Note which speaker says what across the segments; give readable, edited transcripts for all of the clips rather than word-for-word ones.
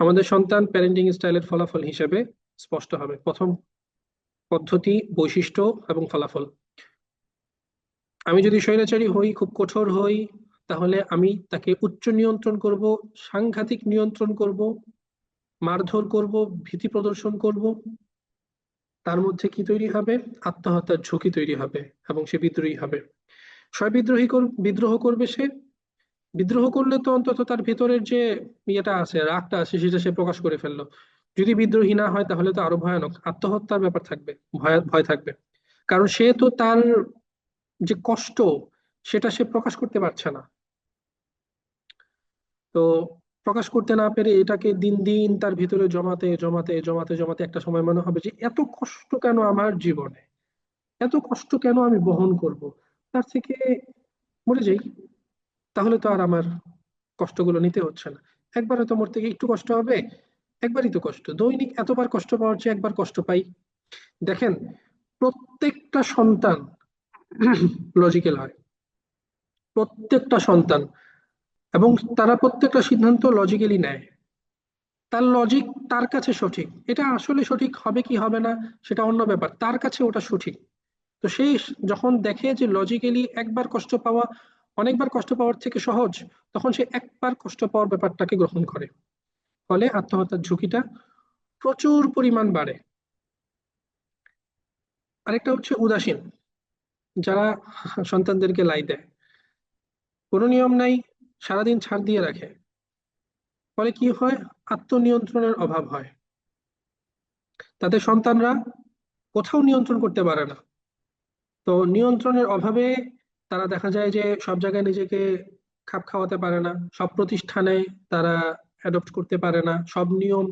Speaker 1: আমাদের সন্তান প্যারেন্টিং স্টাইলের ফলাফল হিসেবে স্পষ্ট হবে। প্রথম পদ্ধতি, বৈশিষ্ট্য এবং ফলাফল। আমি যদি স্বৈরাচারী হই, খুব কঠোর হই, তাহলে আমি তাকে উচ্চ নিয়ন্ত্রণ করব, সাংঘাতিক নিয়ন্ত্রণ করব, মারধর করব, ভীতি প্রদর্শন করব। তার মধ্যে কি তৈরি হবে? আত্মহত্যার ঝুঁকি তৈরি হবে এবং সে বিদ্রোহী হবে। বিদ্রোহ করবে সে। বিদ্রোহ করলে তো অন্তত তার ভেতরের যে ইয়েটা আছে, রাগটা আছে, সেটা সে প্রকাশ করে ফেললো। যদি বিদ্রোহী না হয় তাহলে তো আরো ভয়ানক, আত্মহত্যার ব্যাপার থাকবে, ভয় ভয় থাকবে। কারণ সে তো তার যে কষ্ট, সেটা সে প্রকাশ করতে পারছে না। তো প্রকাশ করতে না পেরে এটাকে দিন দিন তার ভিতরে জমাতে জমাতে জমাতে জমাতে একটা সময় মনে হবে যে এত কষ্ট কেন আমার জীবনে, এত কষ্ট কেন আমি বহন করব, তার থেকে মরে যাই। তাহলে তো আর আমার কষ্টগুলো নিতে হচ্ছে না। একবারে তো মরতে গিয়ে একটু কষ্ট হবে, একবারই তো কষ্ট, দৈনিক এতবার কষ্ট পাওয়ার চেয়ে একবার কষ্ট পাই। দেখেন, প্রত্যেকটা সন্তান লজিক্যাল হয়, প্রত্যেকটা সন্তান। এবং তারা প্রত্যেকটা সিদ্ধান্ত লজিক্যালি নেয়। তার লজিক তার কাছে সঠিক, এটা আসলে সঠিক হবে কি হবে না সেটা অন্য ব্যাপার, তার কাছে ওটা সঠিক। তো সেই যখন দেখে যে লজিক্যালি একবার কষ্ট পাওয়া অনেকবার কষ্ট পাওয়ার থেকে সহজ, তখন সে একবার কষ্ট পাওয়ার ব্যাপারটাকে গ্রহণ করে। ফলে আত্মহত্যার ঝুঁকিটা প্রচুর পরিমাণ বাড়ে। আরেকটা হচ্ছে উদাসীন, যারা সন্তানদেরকে লাই দেয়, কোনো নিয়ম নাই, সারাদিন ছাড় দিয়ে রাখে। ফলে কি হয়? আত্মনিয়ন্ত্রণের অভাব হয়। তাদের সন্তানরা কোথাও নিয়ন্ত্রণ করতে পারে না। তো নিয়ন্ত্রণের অভাবে তারা দেখা যায় যে সব জায়গায় নিজেকে খাপ খাওয়াতে পারে না, সব প্রতিষ্ঠানে তারা অ্যাডপ্ট করতে পারে না সব নিয়ম।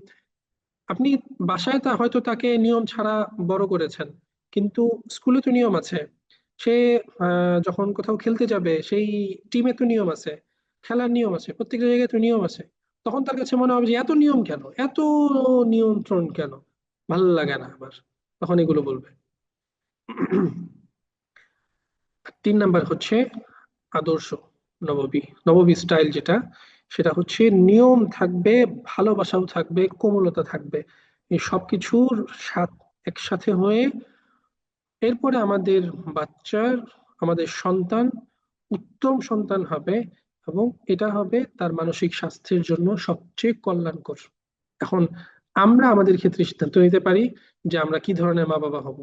Speaker 1: আপনি বাসায় তা হয়তো তাকে নিয়ম ছাড়া বড় করেছেন, কিন্তু স্কুলে তো নিয়ম আছে। সে যখন কোথাও খেলতে যাবে, সেই টিমে তো নিয়ম আছে, খেলার নিয়ম আছে, প্রত্যেক জায়গায় তো নিয়ম আছে। তখন তার কাছে মনে হবে যে এত নিয়ম কেন, এত নিয়ন্ত্রণ কেন, ভালো লাগে না আমার। তখন এগুলো বলবে। 3 নাম্বার হচ্ছে আদর্শ নববী। নববী স্টাইল যেটা, সেটা হচ্ছে নিয়ম থাকবে, ভালোবাসাও থাকবে, কোমলতা থাকবে, এই সবকিছুর একসাথে হয়ে এরপরে আমাদের বাচ্চার, আমাদের সন্তান উত্তম সন্তান হবে। এবং এটা হবে তার মানসিক স্বাস্থ্যের জন্য সবচেয়ে কল্যাণকর। এখন আমরা আমাদের ক্ষেত্রে সিদ্ধান্ত নিতে পারি যে আমরা কি ধরনের মা বাবা হব।